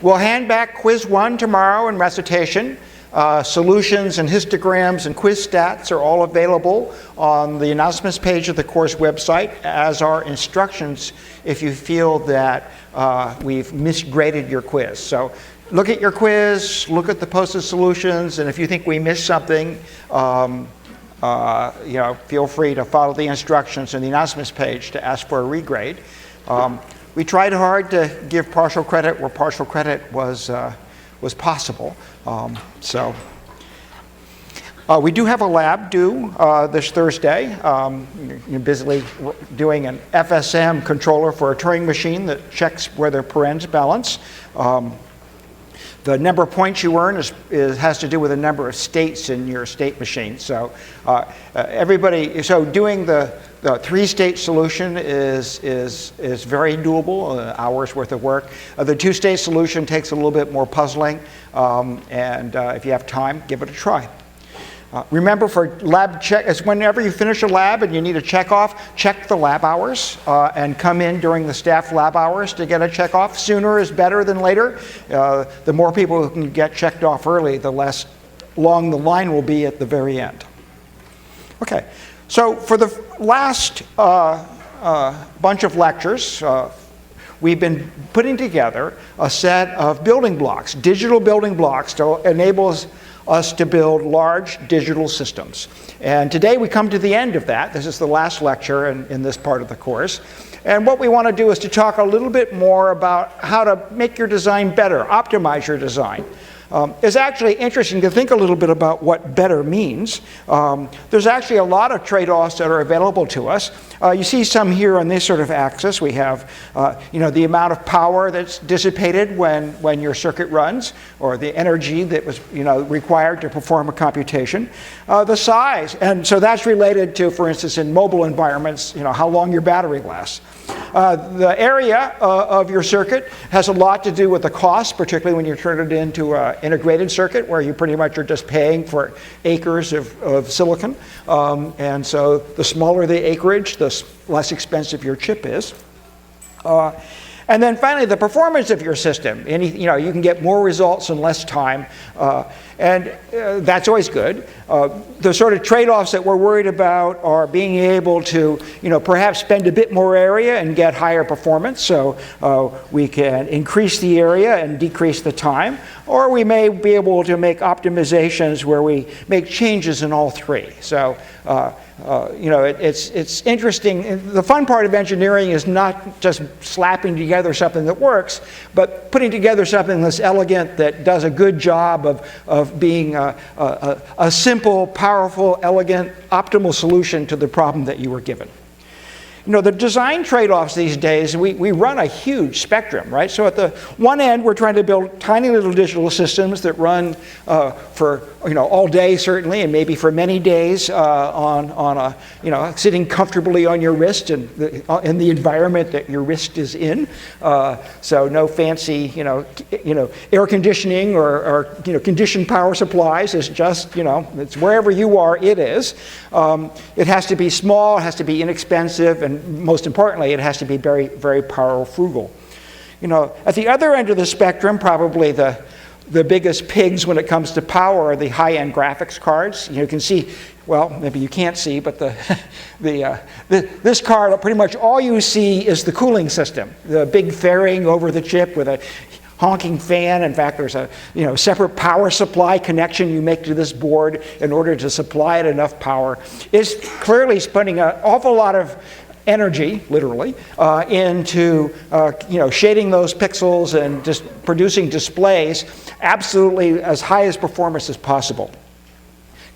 We'll hand back quiz 1 tomorrow in recitation. Solutions and histograms and quiz stats are all available on the announcements page of the course website, as are instructions if you feel that we've misgraded your quiz. So look at your quiz, look at the posted solutions, and if you think we missed something, feel free to follow the instructions in the announcements page to ask for a regrade. We tried hard to give partial credit where partial credit was possible. We do have a lab due this Thursday. You're busily doing an FSM controller for a Turing machine that checks whether parens balance. The number of points you earn has to do with the number of states in your state machine. So doing the 3-state solution is very doable, hours worth of work. The 2-state solution takes a little bit more puzzling, and if you have time, give it a try. Remember, for lab check, whenever you finish a lab and you need a check off, check the lab hours and come in during the staff lab hours to get a check off. Sooner is better than later. The more people who can get checked off early, the less long the line will be at the very end. Okay, so for the last bunch of lectures, we've been putting together a set of building blocks, digital building blocks, to enable us to build large digital systems. And today we come to the end of that. This is the last lecture in this part of the course. And what we want to do is to talk a little bit more about how to make your design better, optimize your design. It's actually interesting to think a little bit about what better means. There's actually a lot of trade-offs that are available to us. You see some here on this sort of axis. We have the amount of power that's dissipated when your circuit runs, or the energy that was required to perform a computation. The size, and so that's related to, for instance, in mobile environments, how long your battery lasts. The area of your circuit has a lot to do with the cost, particularly when you turn it into an integrated circuit where you pretty much are just paying for acres of silicon. And so the smaller the acreage, the less expensive your chip is. And then finally, the performance of your system. You can get more results in less time, and that's always good. The sort of trade-offs that we're worried about are being able to, perhaps spend a bit more area and get higher performance. So we can increase the area and decrease the time, or we may be able to make optimizations where we make changes in all three. So it's interesting. The fun part of engineering is not just slapping together something that works, but putting together something that's elegant, that does a good job of being a simple, powerful, elegant, optimal solution to the problem that you were given. The design trade-offs these days, we run a huge spectrum, right? So at the one end, we're trying to build tiny little digital systems that run for all day, certainly, and maybe for many days sitting comfortably on your wrist and in the environment that your wrist is in. So no fancy, air conditioning or conditioned power supplies. It's just, it's wherever you are, it is. It has to be small, it has to be inexpensive, and most importantly, it has to be very, very power frugal. At the other end of the spectrum, probably the biggest pigs when it comes to power are the high-end graphics cards. You can see, well, maybe you can't see, but this card, pretty much all you see is the cooling system, the big fairing over the chip with a honking fan. In fact, there's a separate power supply connection you make to this board in order to supply it enough power. It's clearly spending an awful lot of energy, literally, into shading those pixels and just producing displays absolutely as high as performance as possible.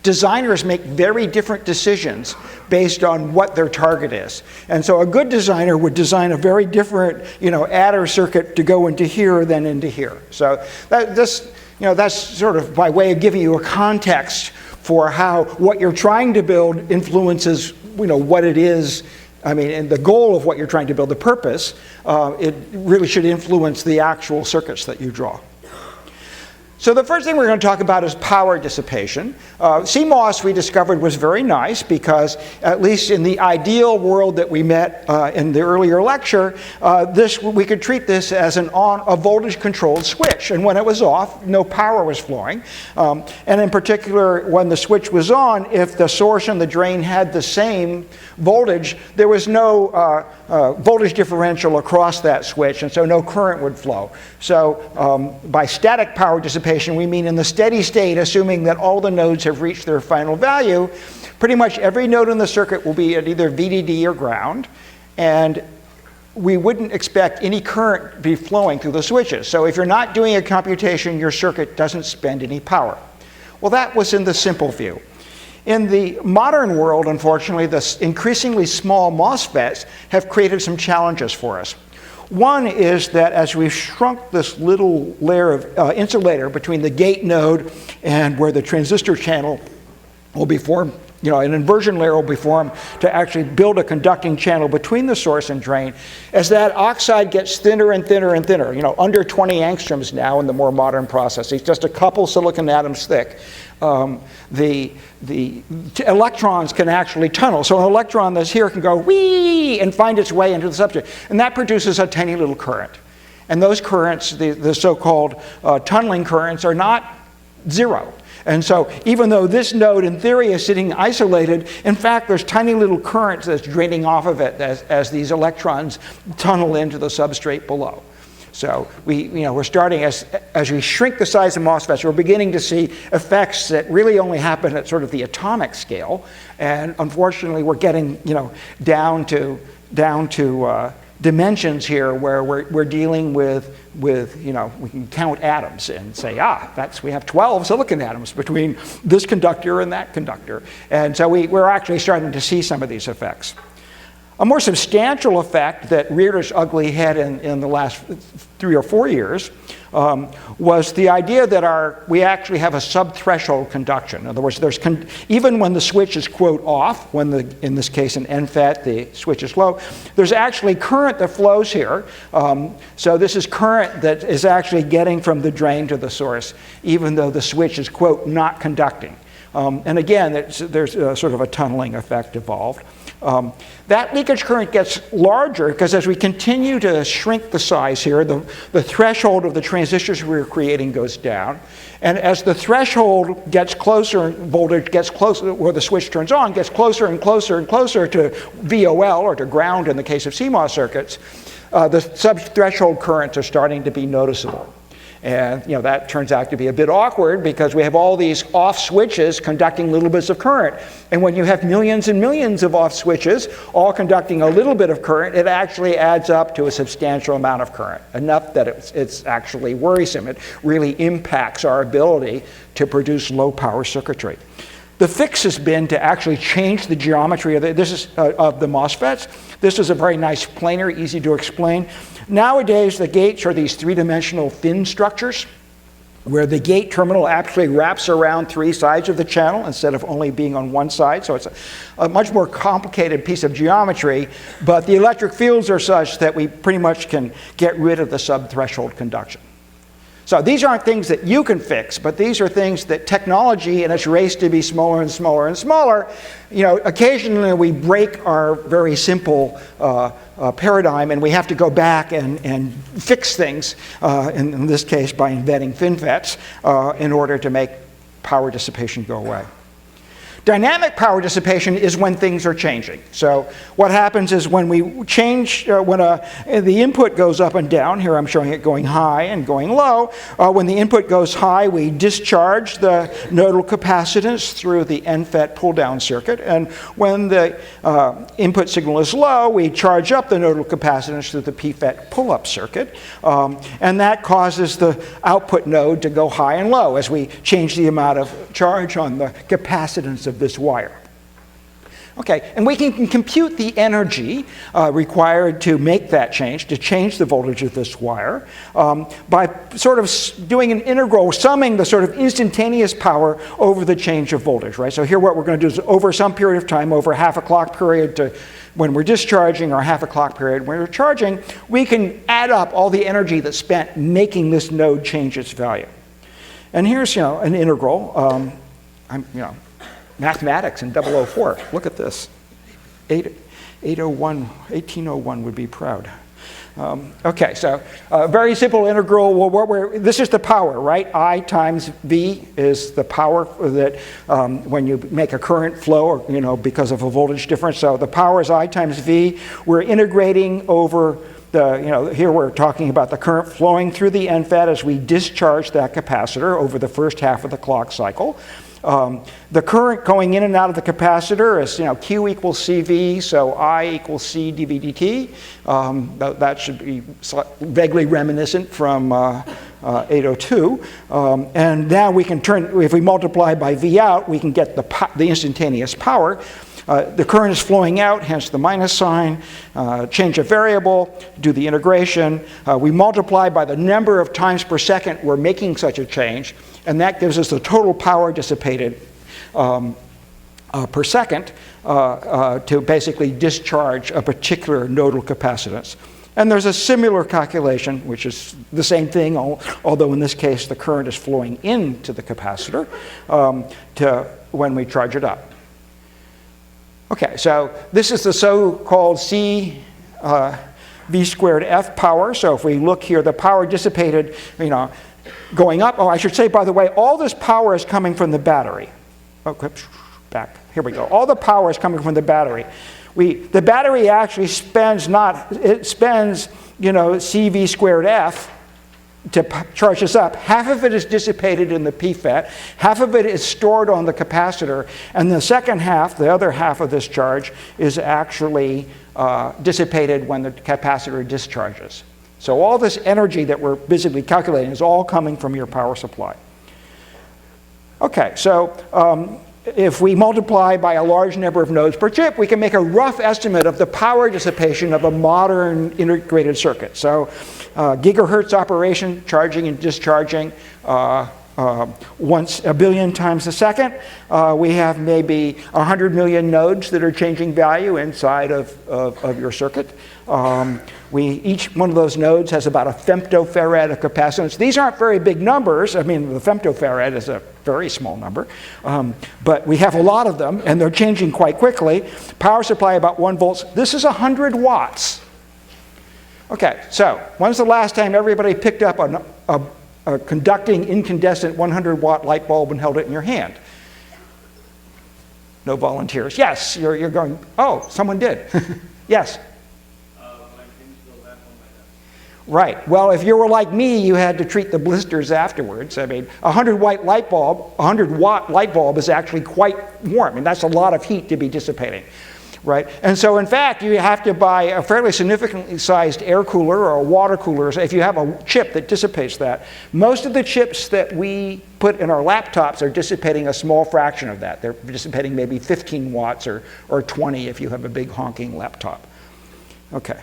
Designers make very different decisions based on what their target is. And so a good designer would design a very different, adder circuit to go into here than into here. So that's sort of by way of giving you a context for how what you're trying to build influences, what it is. And the goal of what you're trying to build, the purpose, it really should influence the actual circuits that you draw. So the first thing we're going to talk about is power dissipation. CMOS, we discovered, was very nice because, at least in the ideal world that we met in the earlier lecture, we could treat this as a voltage-controlled switch. And when it was off, no power was flowing. And in particular, when the switch was on, if the source and the drain had the same voltage, there was no voltage differential across that switch, and so no current would flow. So by static power dissipation, we mean in the steady state, assuming that all the nodes have reached their final value, pretty much every node in the circuit will be at either VDD or ground, and we wouldn't expect any current to be flowing through the switches. So if you're not doing a computation, your circuit doesn't spend any power. Well, that was in the simple view. In the modern world, unfortunately, the increasingly small MOSFETs have created some challenges for us. One is that as we've shrunk this little layer of insulator between the gate node and where the transistor channel will be formed, an inversion layer will be formed to actually build a conducting channel between the source and drain. As that oxide gets thinner and thinner and thinner, under 20 angstroms now in the more modern processes, just a couple silicon atoms thick, the electrons can actually tunnel. So an electron that's here can go wee and find its way into the substrate. And that produces a tiny little current. And those currents, the so-called tunneling currents, are not zero. And so even though this node in theory is sitting isolated, in fact there's tiny little currents that's draining off of it as these electrons tunnel into the substrate below. So we're starting, as we shrink the size of MOSFETs, we're beginning to see effects that really only happen at sort of the atomic scale. And unfortunately, we're getting down to dimensions here where we're dealing with we can count atoms and say, we have 12 silicon atoms between this conductor and that conductor. And so we're actually starting to see some of these effects. A more substantial effect that reared its ugly head in the last 3 or 4 years was the idea that we actually have a sub-threshold conduction. In other words, even when the switch is, quote, off, in this case in NFET, the switch is low, there's actually current that flows here. So this is current that is actually getting from the drain to the source, even though the switch is, quote, not conducting. And again, there's sort of a tunneling effect involved. That leakage current gets larger because as we continue to shrink the size here, the threshold of the transistors we're creating goes down. And as the threshold gets closer, voltage gets closer, where the switch turns on, gets closer and closer and closer to VOL, or to ground in the case of CMOS circuits, the sub-threshold currents are starting to be noticeable. And that turns out to be a bit awkward because we have all these off switches conducting little bits of current. And when you have millions and millions of off switches all conducting a little bit of current, it actually adds up to a substantial amount of current, enough that it's actually worrisome. It really impacts our ability to produce low power circuitry. The fix has been to actually change the geometry of the MOSFETs. This is a very nice planar, easy to explain. Nowadays, the gates are these three-dimensional thin structures where the gate terminal actually wraps around 3 sides of the channel instead of only being on one side. So it's a much more complicated piece of geometry, but the electric fields are such that we pretty much can get rid of the sub-threshold conduction. So these aren't things that you can fix, but these are things that technology, in its race to be smaller and smaller and smaller, occasionally we break our very simple paradigm and we have to go back and fix things, in this case by inventing FinFETs, in order to make power dissipation go away. Dynamic power dissipation is when things are changing. So what happens is when we change, the input goes up and down, here I'm showing it going high and going low. When the input goes high, we discharge the nodal capacitance through the NFET pull-down circuit. And when the input signal is low, we charge up the nodal capacitance through the PFET pull-up circuit. And that causes the output node to go high and low as we change the amount of charge on the capacitance of this wire. Okay, and we can compute the energy required to make that change, to change the voltage of this wire, by sort of doing an integral, summing the sort of instantaneous power over the change of voltage, right? So here what we're going to do is over some period of time, over half a clock period to when we're discharging or half a clock period when we're charging, we can add up all the energy that's spent making this node change its value. And here's, an integral. Mathematics in 004. Look at this. 1801 would be proud. Okay, so very simple integral. Well, this is the power, right? I times V is the power that when you make a current flow, or, because of a voltage difference. So the power is I times V. We're integrating over here we're talking about the current flowing through the NFET as we discharge that capacitor over the first half of the clock cycle. The current going in and out of the capacitor is, Q equals CV, so I equals C dV dt. That should be vaguely reminiscent from 802. And now we can if we multiply by V out, we can get the instantaneous power. The current is flowing out, hence the minus sign. Change a variable, do the integration. We multiply by the number of times per second we're making such a change, and that gives us the total power dissipated per second to basically discharge a particular nodal capacitance. And there's a similar calculation, which is the same thing, although in this case the current is flowing into the capacitor to when we charge it up. Okay, so this is the so-called C V squared F power. So if we look here, the power dissipated, going up. Oh, I should say, by the way, all this power is coming from the battery. Okay, back. Here we go. All the power is coming from the battery. The battery actually spends CV squared F to charge this up. Half of it is dissipated in the PFET, half of it is stored on the capacitor, and the second half, the other half of this charge, is actually dissipated when the capacitor discharges. So all this energy that we're visibly calculating is all coming from your power supply. Okay, so if we multiply by a large number of nodes per chip, we can make a rough estimate of the power dissipation of a modern integrated circuit. So gigahertz operation, charging and discharging once a billion times a second. We have maybe 100 million nodes that are changing value inside of your circuit. Each one of those nodes has about a femtofarad of capacitance. These aren't very big numbers. I mean, the femtofarad is a very small number. But we have a lot of them, and they're changing quite quickly. Power supply about 1 volt. This is 100 watts. Okay, so when's the last time everybody picked up a conducting incandescent 100-watt light bulb and held it in your hand? No volunteers. Yes, you're going, oh, someone did. Yes. Right. Well, if you were like me, you had to treat the blisters afterwards. I mean, a 100-watt light bulb is actually quite warm, and that's a lot of heat to be dissipating. Right? And so, in fact, you have to buy a fairly significantly sized air cooler or a water cooler if you have a chip that dissipates that. Most of the chips that we put in our laptops are dissipating a small fraction of that. They're dissipating maybe 15 watts or 20 if you have a big honking laptop. Okay.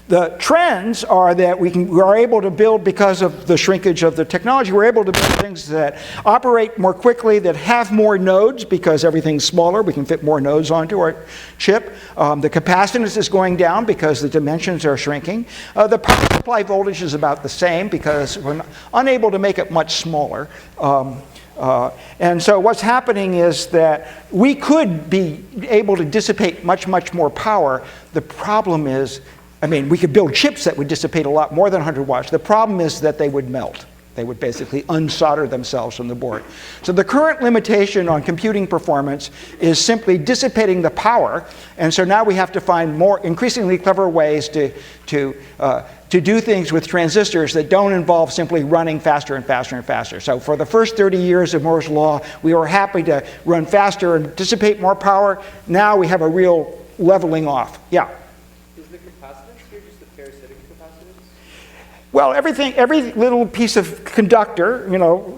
The trends are that we are able to build, because of the shrinkage of the technology, we're able to build things that operate more quickly, that have more nodes, because everything's smaller. We can fit more nodes onto our chip. The capacitance is going down because the dimensions are shrinking. The power supply voltage is about the same because we're unable to make it much smaller. And so what's happening is that we could be able to dissipate much, much more power. The problem is, we could build chips that would dissipate a lot more than 100 watts. The problem is that they would melt. They would basically unsolder themselves from the board. So the current limitation on computing performance is simply dissipating the power. And so now we have to find more increasingly clever ways to do things with transistors that don't involve simply running faster and faster and faster. So for the first 30 years of Moore's Law, we were happy to run faster and dissipate more power. Now we have a real leveling off. Yeah? Well, every little piece of conductor,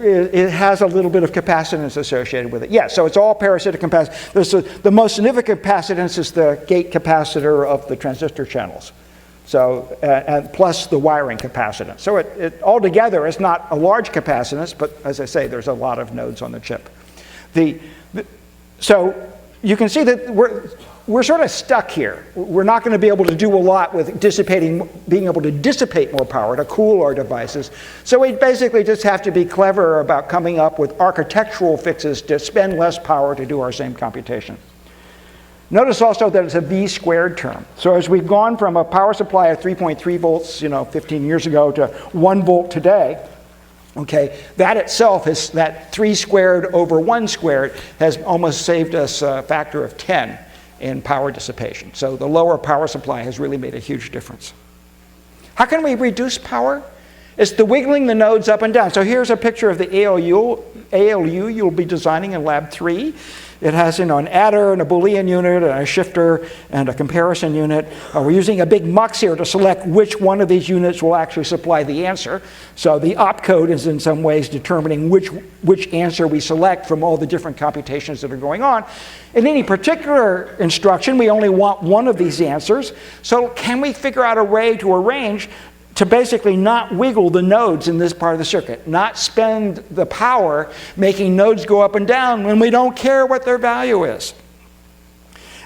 it has a little bit of capacitance associated with it. Yes, so it's all parasitic capacitance. The most significant capacitance is the gate capacitor of the transistor channels. So, and plus the wiring capacitance. So it altogether is not a large capacitance, but as I say, there's a lot of nodes on the chip. So you can see that we're sort of stuck here. We're not going to be able to do a lot with being able to dissipate more power to cool our devices. So we basically just have to be clever about coming up with architectural fixes to spend less power to do our same computation. Notice also that it's a V squared term. So as we've gone from a power supply of 3.3 volts, 15 years ago to 1 volt today, okay, that itself is that 3 squared over 1 squared has almost saved us a factor of 10 in power dissipation. So the lower power supply has really made a huge difference. How can we reduce power? It's the wiggling the nodes up and down. So here's a picture of the ALU you'll be designing in Lab 3. It has an adder and a Boolean unit and a shifter and a comparison unit. We're using a big mux here to select which one of these units will actually supply the answer. So the opcode is in some ways determining which answer we select from all the different computations that are going on. In any particular instruction, we only want one of these answers. So can we figure out a way to arrange to basically not wiggle the nodes in this part of the circuit, not spend the power making nodes go up and down when we don't care what their value is?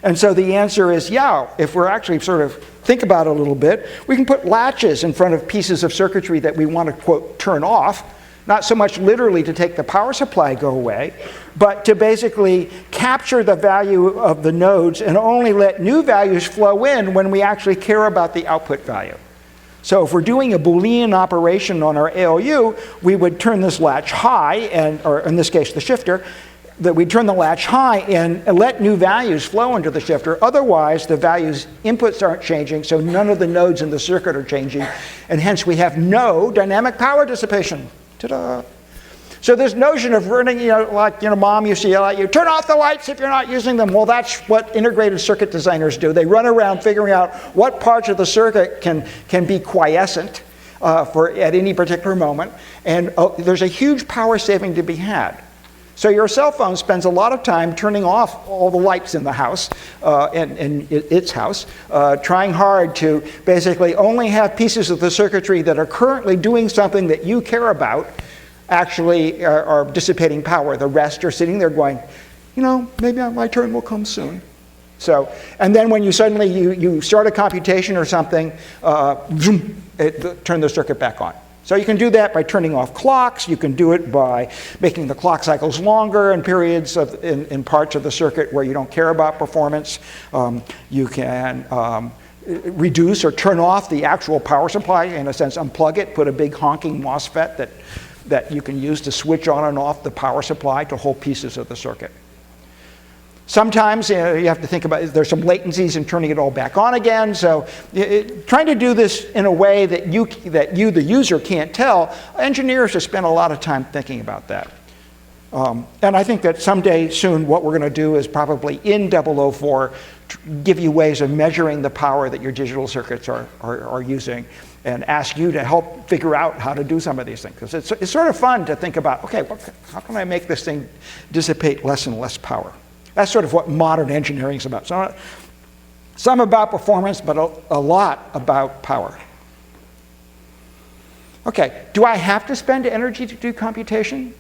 And so the answer is, yeah, if we're actually sort of think about it a little bit, we can put latches in front of pieces of circuitry that we want to, quote, turn off, not so much literally to take the power supply go away, but to basically capture the value of the nodes and only let new values flow in when we actually care about the output value. So if we're doing a Boolean operation on our ALU, we would turn this latch high, or in this case the shifter, that we turn the latch high and let new values flow into the shifter. Otherwise, the values inputs aren't changing, so none of the nodes in the circuit are changing, and hence we have no dynamic power dissipation. Ta-da! So this notion of running, Mom used to yell at you, turn off the lights if you're not using them. Well, that's what integrated circuit designers do. They run around figuring out what parts of the circuit can be quiescent at any particular moment. And there's a huge power saving to be had. So your cell phone spends a lot of time turning off all the lights in the house, in its house, trying hard to basically only have pieces of the circuitry that are currently doing something that you care about actually are dissipating power. The rest are sitting there going, maybe my turn will come soon. So, and then when you suddenly you start a computation or something, turn the circuit back on. So you can do that by turning off clocks. You can do it by making the clock cycles longer in periods in parts of the circuit where you don't care about performance. You can reduce or turn off the actual power supply, in a sense, unplug it, put a big honking MOSFET that you can use to switch on and off the power supply to whole pieces of the circuit. Sometimes you have to think about, there's some latencies in turning it all back on again. So trying to do this in a way that you, the user, can't tell, engineers have spent a lot of time thinking about that. And I think that someday soon what we're going to do is probably in 004 give you ways of measuring the power that your digital circuits are using and ask you to help figure out how to do some of these things. Because it's sort of fun to think about, okay, how can I make this thing dissipate less and less power? That's sort of what modern engineering is about. So, some about performance, but a lot about power. Okay, do I have to spend energy to do computation?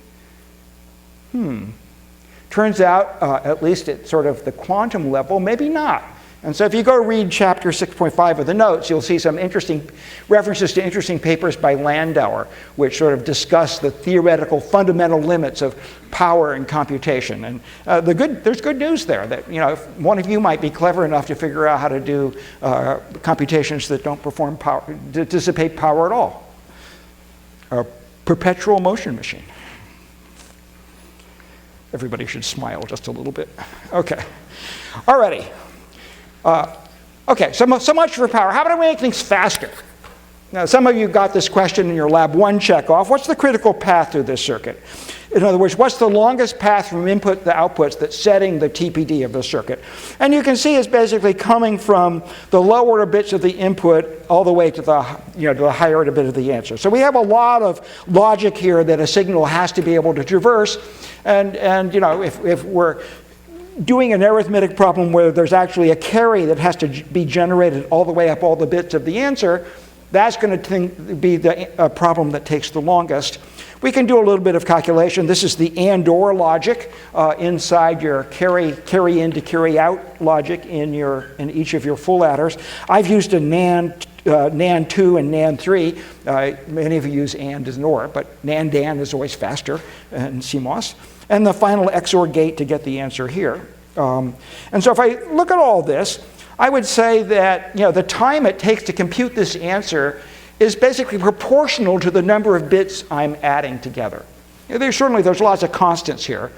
Turns out, at least at sort of the quantum level, maybe not. And so if you go read chapter 6.5 of the notes, you'll see some interesting references to interesting papers by Landauer, which sort of discuss the theoretical fundamental limits of power and computation. And there's good news there that, if one of you might be clever enough to figure out how to do computations that don't perform power, dissipate power at all. A perpetual motion machine. Everybody should smile just a little bit. Okay. Alrighty. Okay, so much for power. How about we make things faster? Now, some of you got this question in your Lab 1 checkoff. What's the critical path through this circuit? In other words, what's the longest path from input to outputs that's setting the TPD of the circuit? And you can see it's basically coming from the lower bits of the input all the way to the, to the higher bit of the answer. So we have a lot of logic here that a signal has to be able to traverse. And if we're doing an arithmetic problem where there's actually a carry that has to be generated all the way up all the bits of the answer, that's going to be the problem that takes the longest. We can do a little bit of calculation. This is the and/or logic inside your carry in to carry out logic in each of your full adders. I've used a NAND 2 and NAND 3. Many of you use AND as NOR, but NAND DAN is always faster in CMOS. And the final XOR gate to get the answer here. And so if I look at all this, I would say that the time it takes to compute this answer is basically proportional to the number of bits I'm adding together. There's lots of constants here,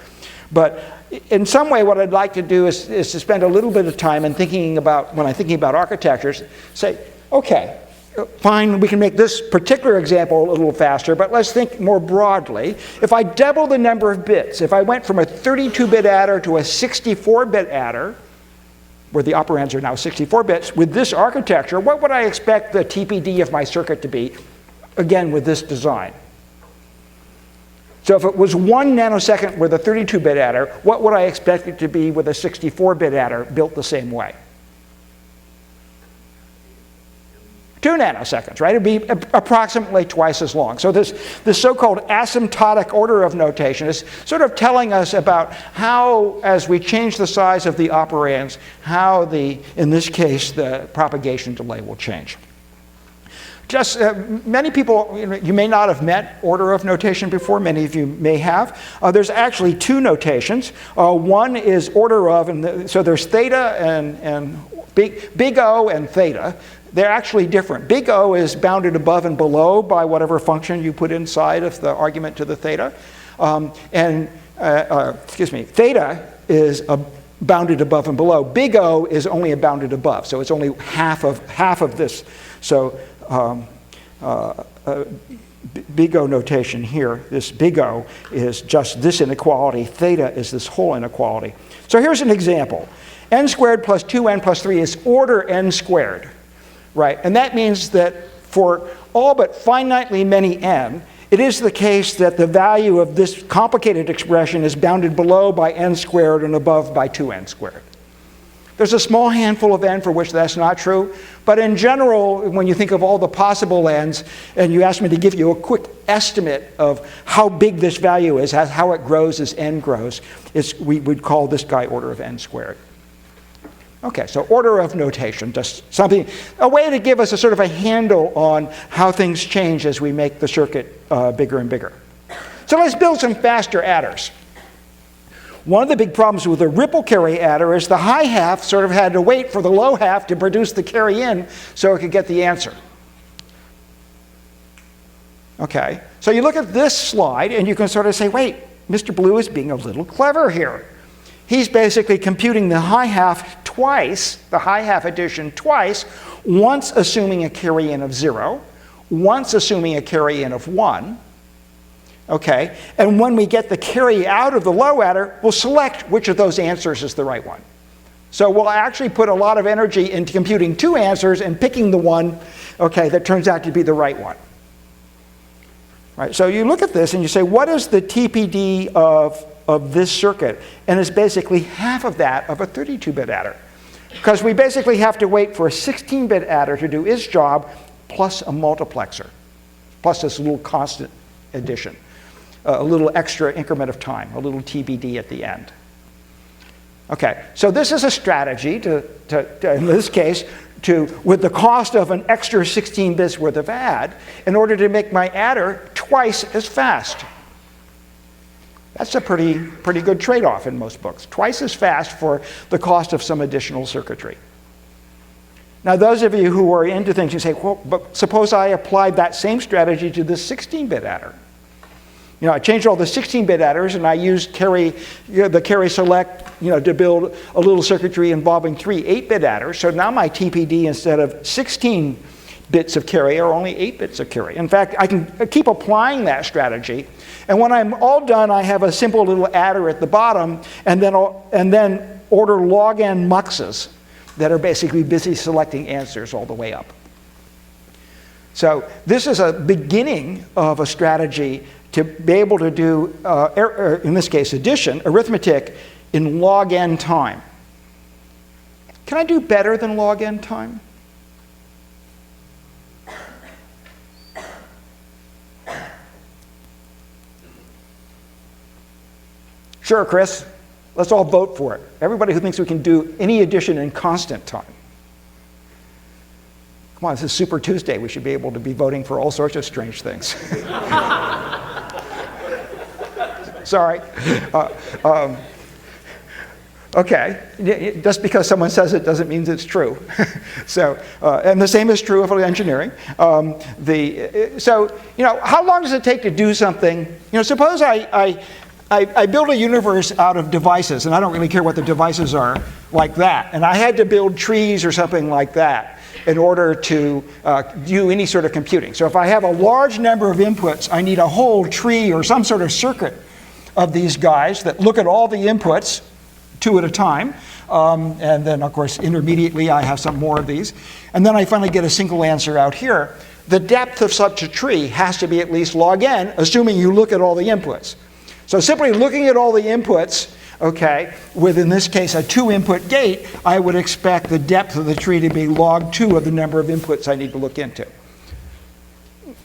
but in some way what I'd like to do is to spend a little bit of time in when I'm thinking about architectures, say, okay, fine, we can make this particular example a little faster, but let's think more broadly. If I double the number of bits, if I went from a 32-bit adder to a 64-bit adder, where the operands are now 64 bits, with this architecture, what would I expect the TPD of my circuit to be, again, with this design? So if it was 1 nanosecond with a 32-bit adder, what would I expect it to be with a 64-bit adder built the same way? 2 nanoseconds, right? It'd be approximately twice as long. So this so-called asymptotic order of notation is sort of telling us about how, as we change the size of the operands, how in this case, the propagation delay will change. Just many people, you may not have met order of notation before. Many of you may have. There's actually 2 notations. One is order of, so there's theta and big O and theta. They're actually different. Big O is bounded above and below by whatever function you put inside of the argument to the theta. Theta is bounded above and below. Big O is only bounded above, so it's only half of this. So big O notation here, this big O is just this inequality. Theta is this whole inequality. So here's an example. N squared plus 2n plus 3 is order n squared. Right, and that means that for all but finitely many n, it is the case that the value of this complicated expression is bounded below by n squared and above by 2n squared. There's a small handful of n for which that's not true, but in general, when you think of all the possible n's, and you ask me to give you a quick estimate of how big this value is, how it grows as n grows, we would call this guy order of n squared. Okay, so order of notation, just a way to give us a sort of a handle on how things change as we make the circuit bigger and bigger. So let's build some faster adders. One of the big problems with a ripple carry adder is the high half sort of had to wait for the low half to produce the carry in so it could get the answer. Okay, so you look at this slide and you can sort of say, wait, Mr. Blue is being a little clever here. He's basically computing the high half twice, the high half addition twice, once assuming a carry-in of 0, once assuming a carry-in of 1. Okay, and when we get the carry out of the low adder, we'll select which of those answers is the right one. So we'll actually put a lot of energy into computing 2 answers and picking the one, okay, that turns out to be the right one. Right, so you look at this and you say, what is the TPD of this circuit? And it's basically half of that of a 32-bit adder. Because we basically have to wait for a 16-bit adder to do its job plus a multiplexer, plus this little constant addition, a little extra increment of time, a little TBD at the end. Okay, so this is a strategy to in this case, with the cost of an extra 16 bits worth of add, in order to make my adder twice as fast. That's a pretty good trade-off in most books. Twice as fast for the cost of some additional circuitry. Now, those of you who are into things, you say, well, but suppose I applied that same strategy to the 16-bit adder. I changed all the 16-bit adders and I used the carry select, to build a little circuitry involving 3 8-bit adders. So now my TPD, instead of 16 bits of carry, are only 8 bits of carry. In fact, I can keep applying that strategy. And when I'm all done, I have a simple little adder at the bottom, and then order log n muxes that are basically busy selecting answers all the way up. So this is a beginning of a strategy to be able to do, in this case, addition, arithmetic, in log n time. Can I do better than log n time? Sure, Chris, let's all vote for it. Everybody who thinks we can do any addition in constant time. Come on, this is Super Tuesday. We should be able to be voting for all sorts of strange things. Sorry. Okay, just because someone says it doesn't mean it's true. So, and the same is true of engineering. So, how long does it take to do something? Suppose I build a universe out of devices, and I don't really care what the devices are, like that. And I had to build trees or something like that in order to do any sort of computing. So if I have a large number of inputs, I need a whole tree or some sort of circuit of these guys that look at all the inputs, 2 at a time. And then, of course, intermediately, I have some more of these. And then I finally get a single answer out here. The depth of such a tree has to be at least log n, assuming you look at all the inputs. So simply looking at all the inputs, okay, with, in this case, a 2-input gate, I would expect the depth of the tree to be log 2 of the number of inputs I need to look into.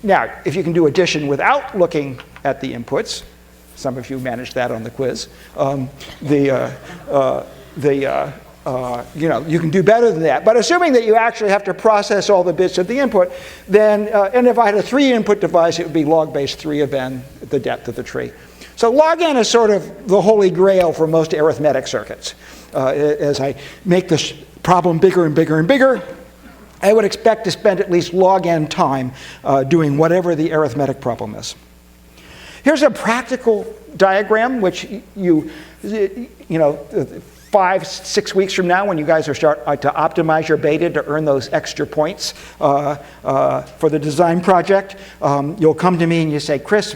Now, if you can do addition without looking at the inputs, some of you managed that on the quiz, you can do better than that. But assuming that you actually have to process all the bits of the input, then, and if I had a 3-input device, it would be log base 3 of n, the depth of the tree. So log n is sort of the holy grail for most arithmetic circuits. As I make this problem bigger and bigger and bigger, I would expect to spend at least log n time doing whatever the arithmetic problem is. Here's a practical diagram, which 5, 6 weeks from now, when you guys are start to optimize your beta to earn those extra points for the design project, you'll come to me and you say, Chris,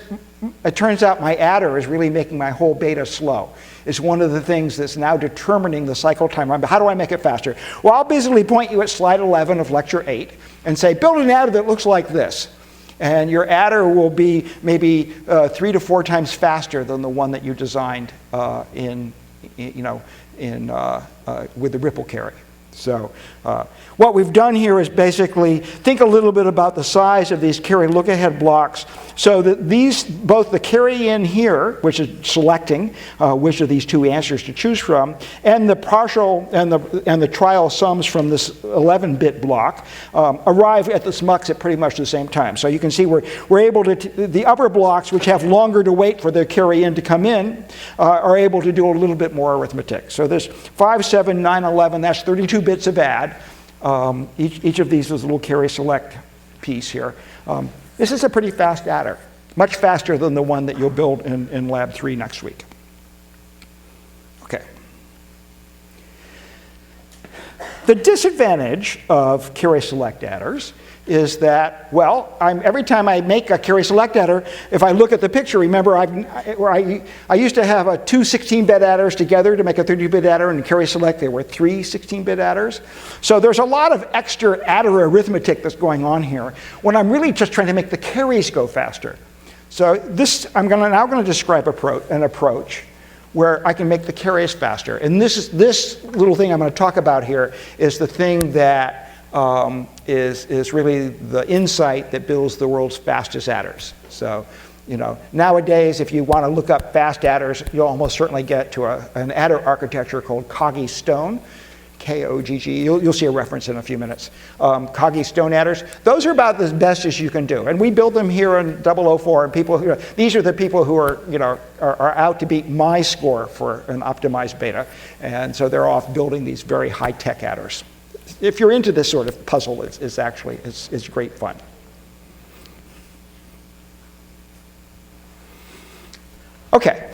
it turns out my adder is really making my whole beta slow. It's one of the things that's now determining the cycle time. How do I make it faster? Well, I'll basically point you at slide 11 of lecture 8 and say, build an adder that looks like this. And your adder will be maybe 3 to 4 times faster than the one that you designed with the ripple carry. So what we've done here is basically think a little bit about the size of these carry look-ahead blocks, so that these, both the carry in here, which is selecting which of these 2 answers to choose from, and the partial and the trial sums from this 11-bit block arrive at the SMUX at pretty much the same time. So you can see we're able to, the upper blocks, which have longer to wait for their carry in to come in, are able to do a little bit more arithmetic. So there's 5, 7, 9, 11, that's 32 bits of add. Each of these is a little carry select piece here. This is a pretty fast adder, much faster than the one that you'll build in Lab 3 next week. Okay. The disadvantage of carry select adders is that, well, every time I make a carry select adder, if I look at the picture, remember I used to have 2 16-bit adders together to make a 32-bit adder, and in carry select there were 3 16-bit adders. So there's a lot of extra adder arithmetic that's going on here when I'm really just trying to make the carries go faster. So this, I'm now going to describe an approach where I can make the carries faster. And this little thing I'm going to talk about here is the thing that is really the insight that builds the world's fastest adders. So, nowadays, if you want to look up fast adders, you'll almost certainly get to an adder architecture called Kogge Stone, K-O-G-G. You'll see a reference in a few minutes. Kogge Stone adders. Those are about as best as you can do. And we build them here in 004. And people, these are the people who are out to beat my score for an optimized beta. And so they're off building these very high-tech adders. If you're into this sort of puzzle, it's actually great fun. Okay,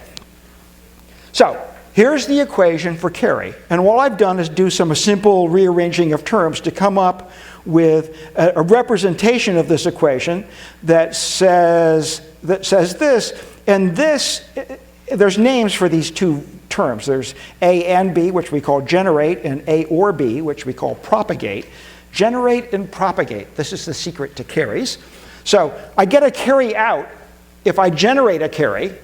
so here's the equation for carry, and all I've done is do some simple rearranging of terms to come up with a representation of this equation that says this, and this. There's names for these 2 terms. There's A and B, which we call generate, and A or B, which we call propagate. Generate and propagate. This is the secret to carries. So I get a carry out if I generate a carry.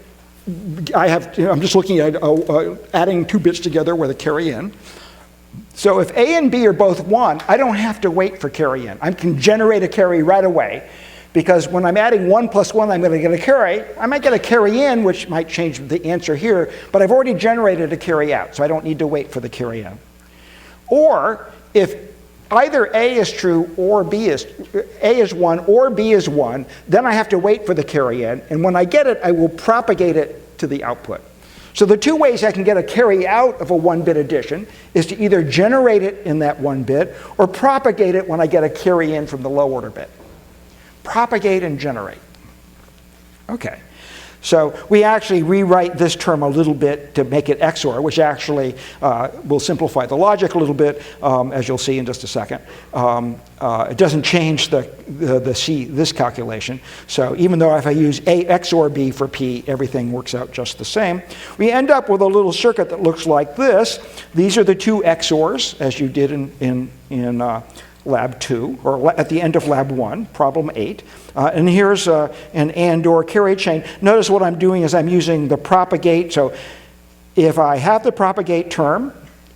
I'm just looking at adding 2 bits together with a carry in. So if A and B are both 1, I don't have to wait for carry in. I can generate a carry right away. because when I'm adding 1 plus 1, I'm going to get a carry. I might get a carry in, which might change the answer here, but I've already generated a carry out, so I don't need to wait for the carry out. Or if either A is true or A is 1 or B is 1, then I have to wait for the carry in, and when I get it, I will propagate it to the output. So the two ways I can get a carry out of a 1-bit addition is to either generate it in that 1 bit or propagate it when I get a carry in from the low order bit. Propagate and generate. Okay. So we actually rewrite this term a little bit to make it XOR, which actually will simplify the logic a little bit, as you'll see in just a second. It doesn't change this calculation. So even though if I use A XOR B for P, everything works out just the same. We end up with a little circuit that looks like this. These are the two XORs, as you did in Lab 2, or at the end of Lab 1, problem 8. And here's an AND/OR carry chain. Notice what I'm doing is I'm using the propagate. So if I have the propagate term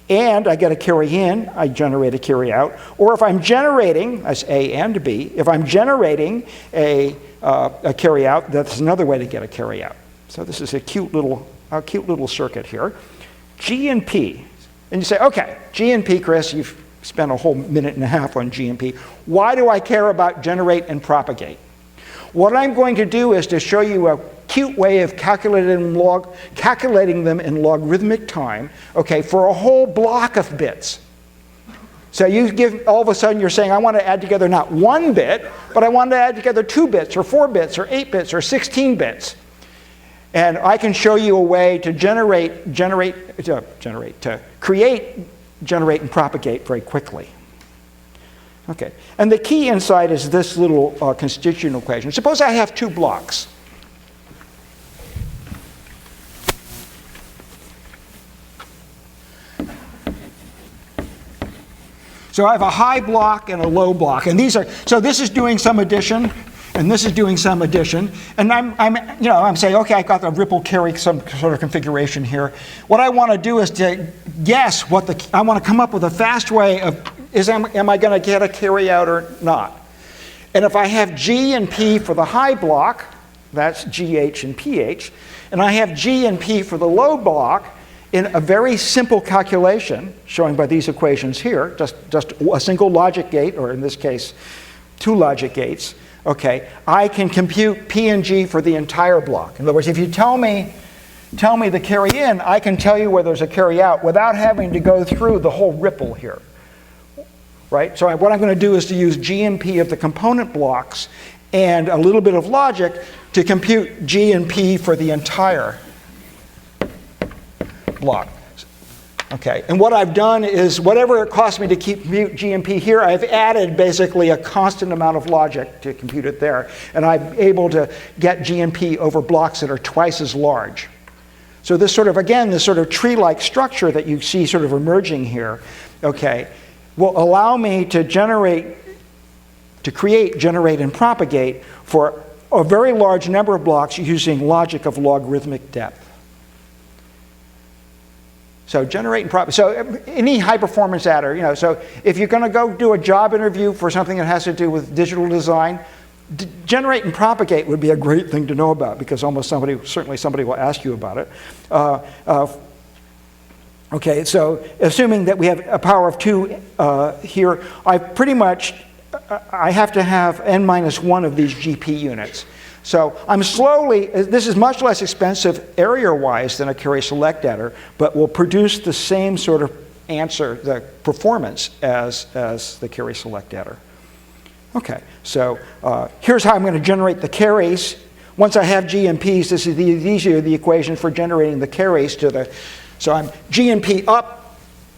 and I get a carry in, I generate a carry out. Or if I'm generating, as A and B, if I'm generating a carry out, that's another way to get a carry out. So this is a cute little circuit here. G and P. And you say, okay, G and P, Chris, you've spent a whole minute and a half on G and P. Why do I care about generate and propagate? What I'm going to do is to show you a cute way of calculating them in logarithmic time, okay, for a whole block of bits. So all of a sudden you're saying, I want to add together not 1 bit, but I want to add together 2 bits, or 4 bits, or 8 bits, or 16 bits. And I can show you a way to create, generate, and propagate very quickly. Okay, and the key insight is this little constituent equation. Suppose I have 2 blocks. So I have a high block and a low block, and so this is doing some addition, and this is doing some addition, and I'm saying, okay, I've got the ripple carry some sort of configuration here. What I want to do is to guess I want to come up with a fast way of, am I going to get a carry out or not? And if I have G and P for the high block, that's GH and PH, and I have G and P for the low block, in a very simple calculation, showing by these equations here, just a single logic gate, or in this case, 2 logic gates, okay, I can compute P and G for the entire block. In other words, if you tell me the carry in, I can tell you where there's a carry out without having to go through the whole ripple here. Right? So what I'm going to do is to use G and P of the component blocks and a little bit of logic to compute G and P for the entire block. Okay, and what I've done is whatever it costs me to compute G and P here, I've added basically a constant amount of logic to compute it there. And I'm able to get G and P over blocks that are twice as large. So this sort of tree-like structure that you see sort of emerging here, okay, will allow me to create, generate, and propagate for a very large number of blocks using logic of logarithmic depth. So generate and propagate. So any high-performance adder, so if you're going to go do a job interview for something that has to do with digital design, generate and propagate would be a great thing to know about, because certainly somebody will ask you about it. Okay, so assuming that we have a power of 2 here, I have to have n-1 of these GP units. So this is much less expensive area-wise than a carry select adder, but will produce the same sort of answer, the performance, as the carry select adder. Okay, so here's how I'm going to generate the carries. Once I have G and P's, these are the equations for generating the carries so I'm G and P up,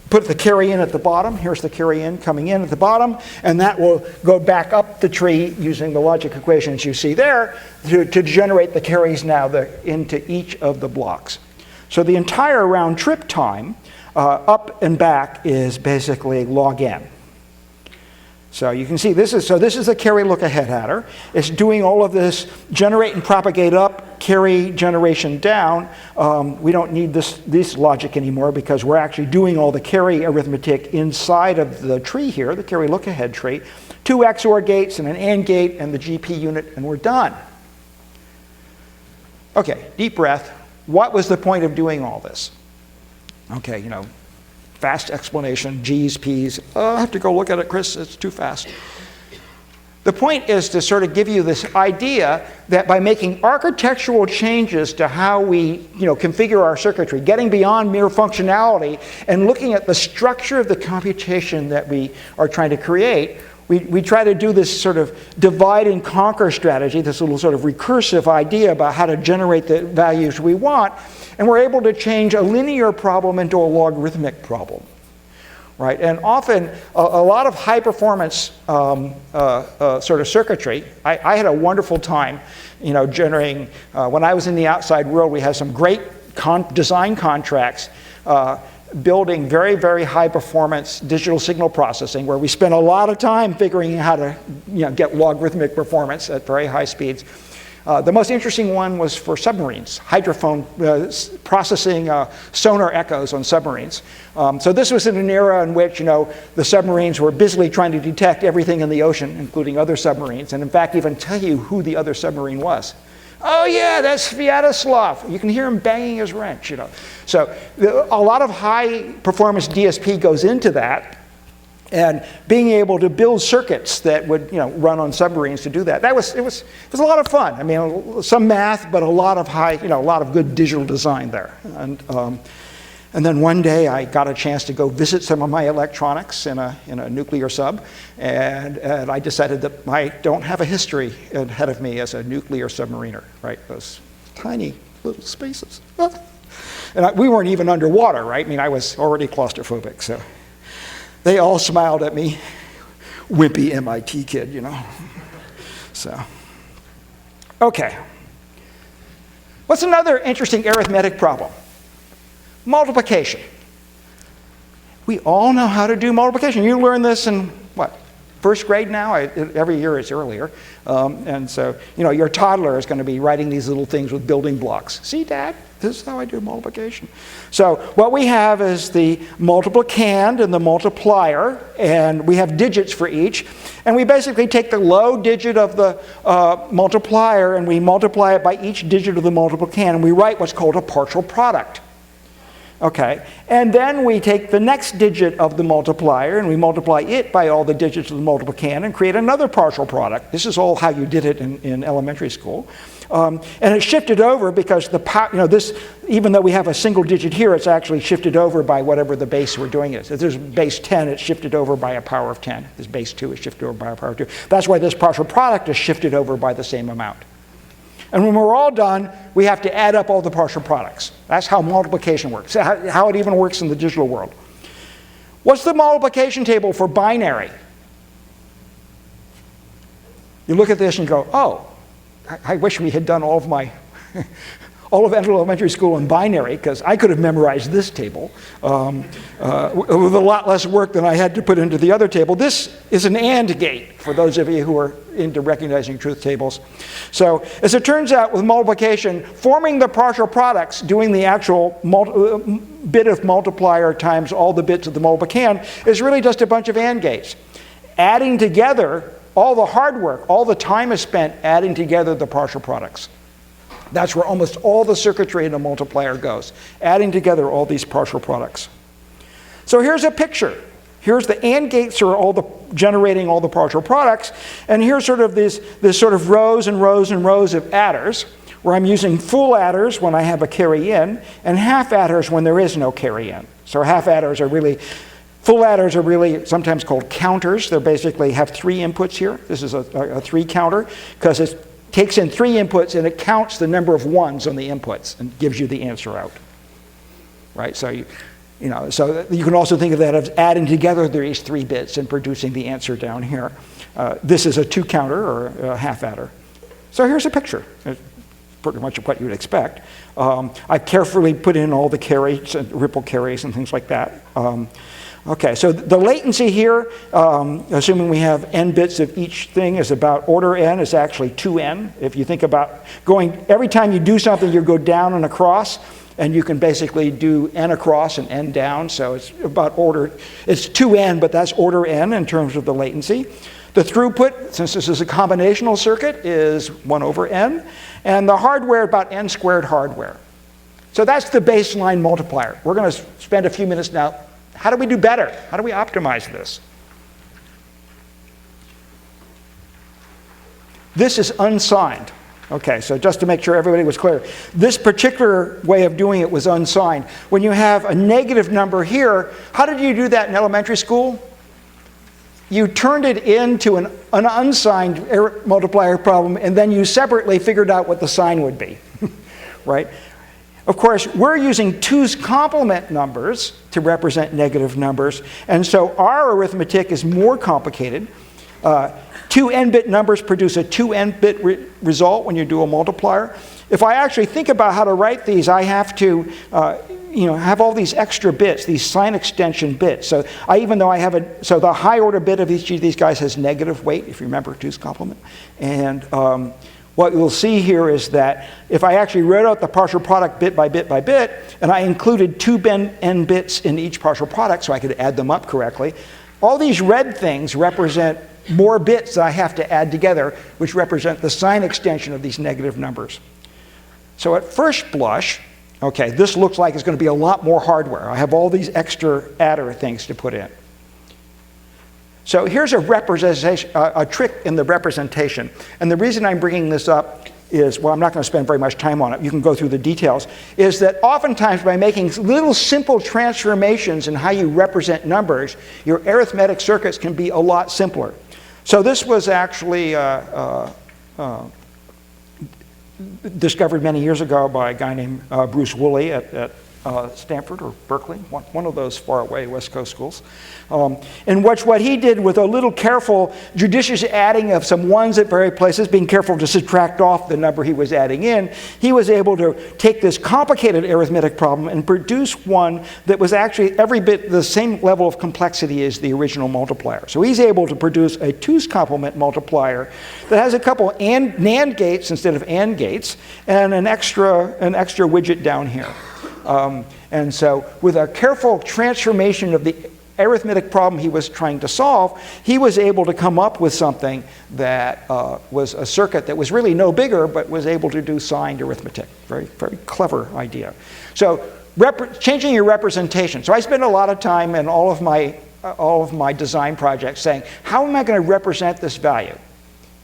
put the carry in at the bottom. Here's the carry in coming in at the bottom, and that will go back up the tree using the logic equations you see there to generate the carries now into each of the blocks. So the entire round trip time up and back is basically log n. So you can see this is the carry look ahead adder. It's doing all of this generate and propagate up, carry generation down. We don't need this logic anymore because we're actually doing all the carry arithmetic inside of the tree here, the carry look ahead tree, 2 XOR gates and an AND gate and the GP unit, and we're done. Okay, deep breath. What was the point of doing all this? Okay, fast explanation, G's, P's. Oh, I have to go look at it, Chris, it's too fast. The point is to sort of give you this idea that by making architectural changes to how we configure our circuitry, getting beyond mere functionality and looking at the structure of the computation that we are trying to create, we try to do this sort of divide and conquer strategy, this little sort of recursive idea about how to generate the values we want, and we're able to change a linear problem into a logarithmic problem. Right, and often a lot of high performance sort of circuitry. I had a wonderful time, generating. When I was in the outside world, we had some great design contracts building very, very high performance digital signal processing, where we spent a lot of time figuring out how to get logarithmic performance at very high speeds. The most interesting one was for submarines, hydrophone processing sonar echoes on submarines. So this was in an era in which the submarines were busily trying to detect everything in the ocean, including other submarines, and in fact even tell you who the other submarine was. Oh yeah, that's Sviatoslav. You can hear him banging his wrench. So a lot of high performance DSP goes into that. And being able to build circuits that would run on submarines to do that, it was a lot of fun. I mean, some math, but a lot of a lot of good digital design there. And then one day I got a chance to go visit some of my electronics in a nuclear sub, and I decided that I don't have a history ahead of me as a nuclear submariner, right? Those tiny little spaces. And we weren't even underwater, right? I mean, I was already claustrophobic, so. They all smiled at me, wimpy MIT kid, So, okay. What's another interesting arithmetic problem? Multiplication. We all know how to do multiplication. You learn this in, first grade now? Every year it's earlier. And so, your toddler is going to be writing these little things with building blocks. See, Dad? This is how I do multiplication. So what we have is the multiplicand and the multiplier, and we have digits for each. And we basically take the low digit of the multiplier and we multiply it by each digit of the multiplicand, and we write what's called a partial product. Okay, and then we take the next digit of the multiplier and we multiply it by all the digits of the multiplicand and create another partial product. This is all how you did it in elementary school. And it's shifted over because this, even though we have a single digit here, it's actually shifted over by whatever the base we're doing is. If there's base 10, it's shifted over by a power of 10. If there's base 2, it's shifted over by a power of 2. That's why this partial product is shifted over by the same amount. And when we're all done, we have to add up all the partial products. That's how multiplication works, how it even works in the digital world. What's the multiplication table for binary? You look at this and go, oh, I wish we had done all of elementary school in binary, because I could have memorized this table with a lot less work than I had to put into the other table. This is an AND gate, for those of you who are into recognizing truth tables. So as it turns out, with multiplication, forming the partial products, doing the actual bit of multiplier times all the bits of the multiplicand, is really just a bunch of AND gates. Adding together, all the hard work, all the time is spent adding together the partial products. That's where almost all the circuitry in a multiplier goes, adding together all these partial products. So here's a picture. Here's the AND gates are generating all the partial products, and here's sort of this sort of rows and rows and rows of adders, where I'm using full adders when I have a carry in, and half adders when there is no carry in. So full adders are really sometimes called counters. They basically have 3 inputs here. This is a 3 counter, because it takes in 3 inputs and it counts the number of ones on the inputs and gives you the answer out. Right? So so you can also think of that as adding together these 3 bits and producing the answer down here. This is a 2 counter or a half adder. So here's a picture. It's pretty much what you would expect. I've carefully put in all the carries and ripple carries and things like that. Okay, so the latency here, assuming we have n bits of each thing, is about order n, is actually 2n. If you think about every time you do something, you go down and across, and you can basically do n across and n down, so it's about it's 2n, but that's order n in terms of the latency. The throughput, since this is a combinational circuit, is 1 over n. And the hardware, about n squared hardware. So that's the baseline multiplier. We're going to spend a few minutes now. How do we do better? How do we optimize this? This is unsigned. Okay, so just to make sure everybody was clear, this particular way of doing it was unsigned. When you have a negative number here, how did you do that in elementary school? You turned it into an unsigned multiplier problem, and then you separately figured out what the sign would be, right? Of course, we're using 2's complement numbers to represent negative numbers, and so our arithmetic is more complicated. 2 n-bit numbers produce a 2 n-bit result when you do a multiplier. If I actually think about how to write these, I have to have all these extra bits, these sign extension bits. So even though I have so the high order bit of each of these guys has negative weight, if you remember 2's complement. And what you'll see here is that if I actually wrote out the partial product bit by bit by bit, and I included 2 n bits in each partial product so I could add them up correctly, all these red things represent more bits that I have to add together, which represent the sign extension of these negative numbers. So at first blush, okay, this looks like it's going to be a lot more hardware. I have all these extra adder things to put in. So here's a representation, a trick in the representation. And the reason I'm bringing this up is, well, I'm not going to spend very much time on it. You can go through the details. Is that oftentimes by making little simple transformations in how you represent numbers, your arithmetic circuits can be a lot simpler. So this was actually discovered many years ago by a guy named Bruce Woolley at Stanford or Berkeley, one of those faraway West Coast schools. And what he did with a little careful, judicious adding of some ones at various places, being careful to subtract off the number he was adding in, he was able to take this complicated arithmetic problem and produce one that was actually every bit the same level of complexity as the original multiplier. So he's able to produce a 2's complement multiplier that has a couple NAND gates instead of AND gates and an extra widget down here. And so with a careful transformation of the arithmetic problem he was trying to solve, he was able to come up with something that was a circuit that was really no bigger, but was able to do signed arithmetic. Very, very clever idea. So changing your representation. So I spend a lot of time in all of my design projects saying, how am I going to represent this value?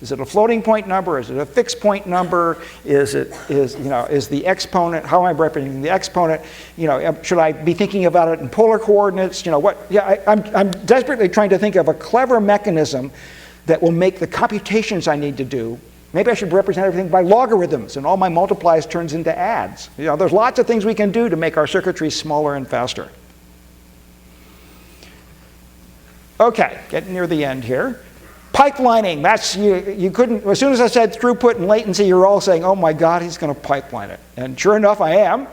Is it a floating point number? Is it a fixed point number? Is the exponent? How am I representing the exponent? Should I be thinking about it in polar coordinates? I'm desperately trying to think of a clever mechanism that will make the computations I need to do. Maybe I should represent everything by logarithms, and all my multiplies turns into adds. There's lots of things we can do to make our circuitry smaller and faster. Okay, getting near the end here. Pipelining, that's, you couldn't, as soon as I said throughput and latency, you're all saying, oh my God, he's going to pipeline it. And sure enough, I am.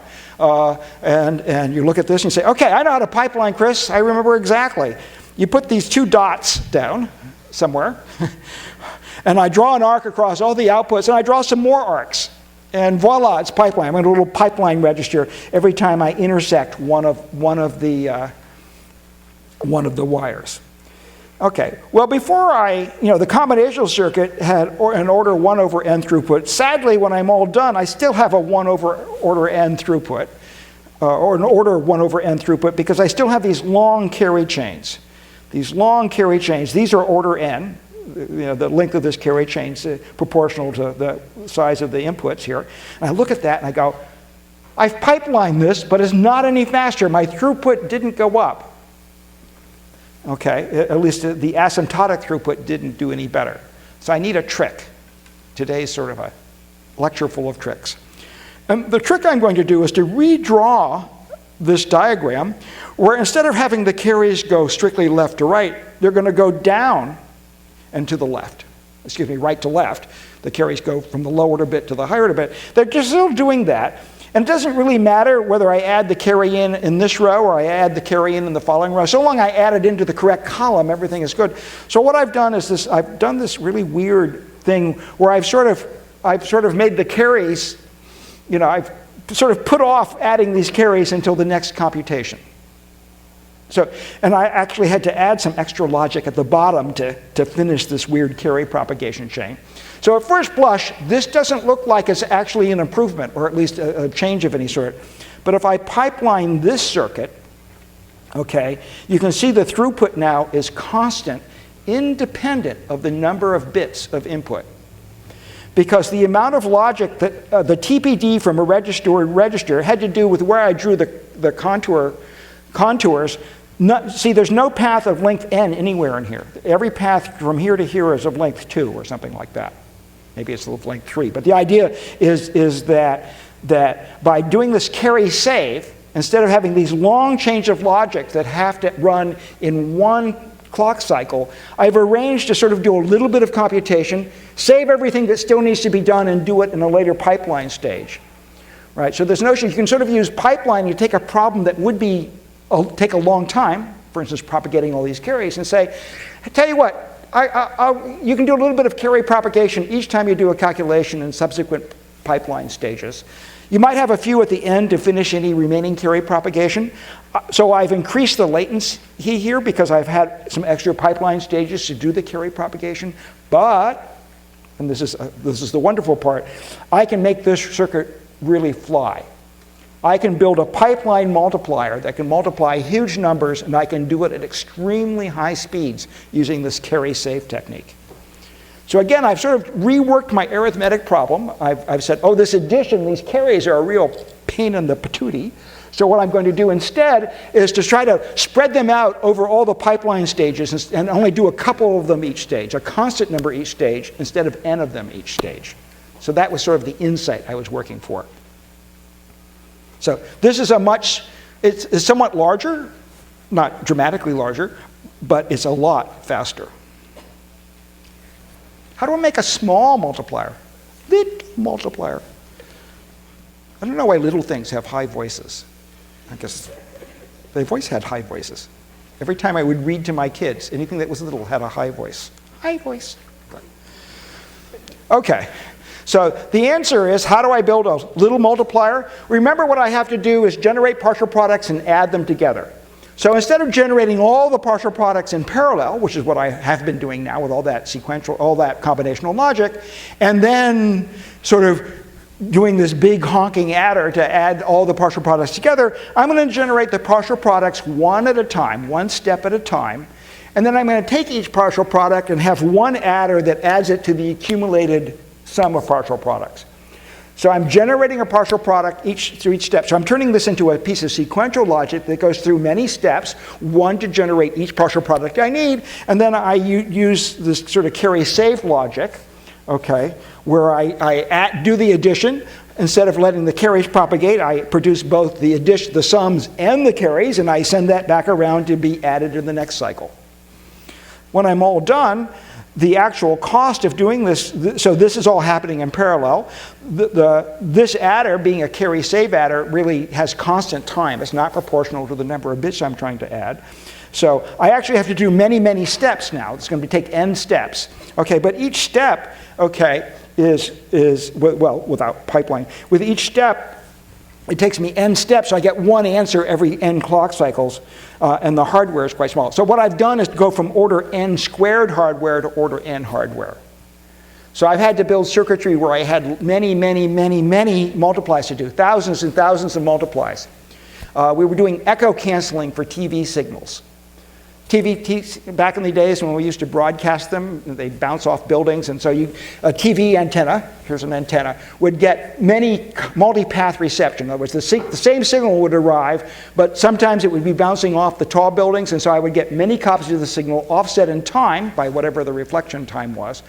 And you look at this and you say, okay, I know how to pipeline, Chris. I remember exactly. You put these 2 dots down somewhere, and I draw an arc across all the outputs, and I draw some more arcs. And voila, it's pipeline. I'm going to do a little pipeline register every time I intersect one of the wires. Okay, well before the combinational circuit had an order 1 over n throughput. Sadly, when I'm all done, I still have a 1 over order n throughput, or an order 1 over n throughput, because I still have these long carry chains. These long carry chains, these are order n. The length of this carry chain is proportional to the size of the inputs here. And I look at that and I go, I've pipelined this, but it's not any faster. My throughput didn't go up. Okay, at least the asymptotic throughput didn't do any better. So I need a trick. Today's sort of a lecture full of tricks. And the trick I'm going to do is to redraw this diagram where instead of having the carries go strictly left to right, they're going to go down and to the left. Excuse me, right to left. The carries go from the low order bit to the higher order bit. They're just still doing that. And it doesn't really matter whether I add the carry in this row or I add the carry in the following row. So long I add it into the correct column, everything is good. So what I've done is this, I've done this really weird thing where I've sort of made the carries, I've sort of put off adding these carries until the next computation. So, and I actually had to add some extra logic at the bottom to finish this weird carry propagation chain. So at first blush, this doesn't look like it's actually an improvement, or at least a change of any sort. But if I pipeline this circuit, okay, you can see the throughput now is constant, independent of the number of bits of input. Because the amount of logic that the TPD from a register had to do with where I drew the contours. See, there's no path of length n anywhere in here. Every path from here to here is of length 2 or something like that. Maybe it's of length 3. But the idea is that by doing this carry save, instead of having these long chains of logic that have to run in one clock cycle, I've arranged to sort of do a little bit of computation, save everything that still needs to be done, and do it in a later pipeline stage. Right? So this notion, you can sort of use pipeline, you take a problem that would take a long time, for instance, propagating all these carries, and say, tell you what, you can do a little bit of carry propagation each time you do a calculation in subsequent pipeline stages. You might have a few at the end to finish any remaining carry propagation. So I've increased the latency here because I've had some extra pipeline stages to do the carry propagation. But, and this is the wonderful part, I can make this circuit really fly. I can build a pipeline multiplier that can multiply huge numbers, and I can do it at extremely high speeds using this carry save technique. So again, I've sort of reworked my arithmetic problem. I've said, oh, this addition, these carries are a real pain in the patootie. So what I'm going to do instead is to try to spread them out over all the pipeline stages and only do a couple of them each stage, a constant number each stage instead of n of them each stage. So that was sort of the insight I was working for. So this is it's somewhat larger, not dramatically larger, but it's a lot faster. How do I make a small multiplier? Little multiplier. I don't know why little things have high voices. I guess they've always had high voices. Every time I would read to my kids, anything that was little had a high voice. High voice. Okay. So the answer is, how do I build a little multiplier? Remember, what I have to do is generate partial products and add them together. So instead of generating all the partial products in parallel, which is what I have been doing now with all that sequential, all that combinational logic, and then sort of doing this big honking adder to add all the partial products together, I'm going to generate the partial products one at a time, one step at a time, and then I'm going to take each partial product and have one adder that adds it to the accumulated sum of partial products. So I'm generating a partial product through each step. So I'm turning this into a piece of sequential logic that goes through many steps, one to generate each partial product I need, and then I use this sort of carry save logic, okay, where I do the addition. Instead of letting the carries propagate, I produce both the sums and the carries, and I send that back around to be added in the next cycle. When I'm all done, the actual cost of doing this, so this is all happening in parallel. This adder, being a carry save adder, really has constant time. It's not proportional to the number of bits I'm trying to add. So I actually have to do many, many steps now. It's going to take n steps. Okay, but each step, okay, is well, without pipeline. With each step, it takes me n steps, so I get one answer every n clock cycles, and the hardware is quite small. So what I've done is to go from order n squared hardware to order n hardware. So I've had to build circuitry where I had many, many, many, many multiplies to do, thousands and thousands of multiplies. We were doing echo canceling for TV signals. Back in the days when we used to broadcast them, they'd bounce off buildings, and so a TV antenna, here's an antenna, would get many multi-path reception. In other words, the same signal would arrive, but sometimes it would be bouncing off the tall buildings, and so I would get many copies of the signal offset in time by whatever the reflection time was.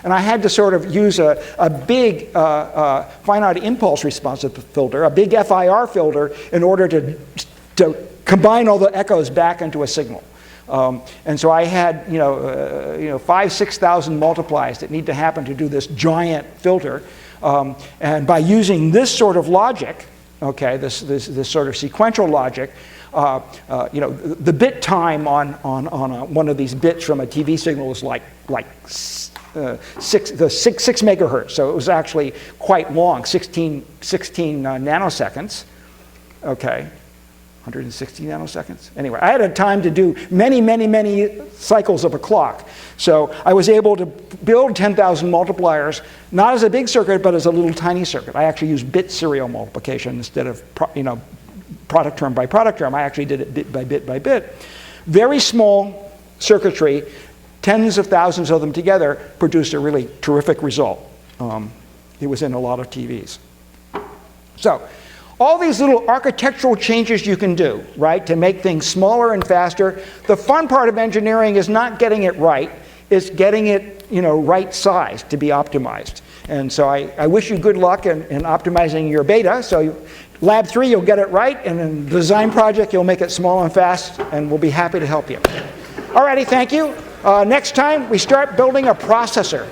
And I had to sort of use a big finite impulse responsive filter, a big FIR filter, in order to combine all the echoes back into a signal. And so I had 5,000-6,000 multiplies that need to happen to do this giant filter. And by using this sort of logic, okay, this sort of sequential logic, the bit time on one of these bits from a TV signal was like 6 megahertz. So it was actually quite long, 16 nanoseconds. Okay. 160 nanoseconds. Anyway, I had a time to do many, many, many cycles of a clock. So I was able to build 10,000 multipliers, not as a big circuit, but as a little tiny circuit. I actually used bit serial multiplication instead of product term by product term. I actually did it bit by bit by bit. Very small circuitry, tens of thousands of them together, produced a really terrific result. It was in a lot of TVs. So, all these little architectural changes you can do, right, to make things smaller and faster. The fun part of engineering is not getting it right, it's getting it, right size to be optimized. And so I wish you good luck in optimizing your beta. So Lab 3, you'll get it right, and in the design project, you'll make it small and fast, and we'll be happy to help you. Alrighty, thank you. Next time, we start building a processor.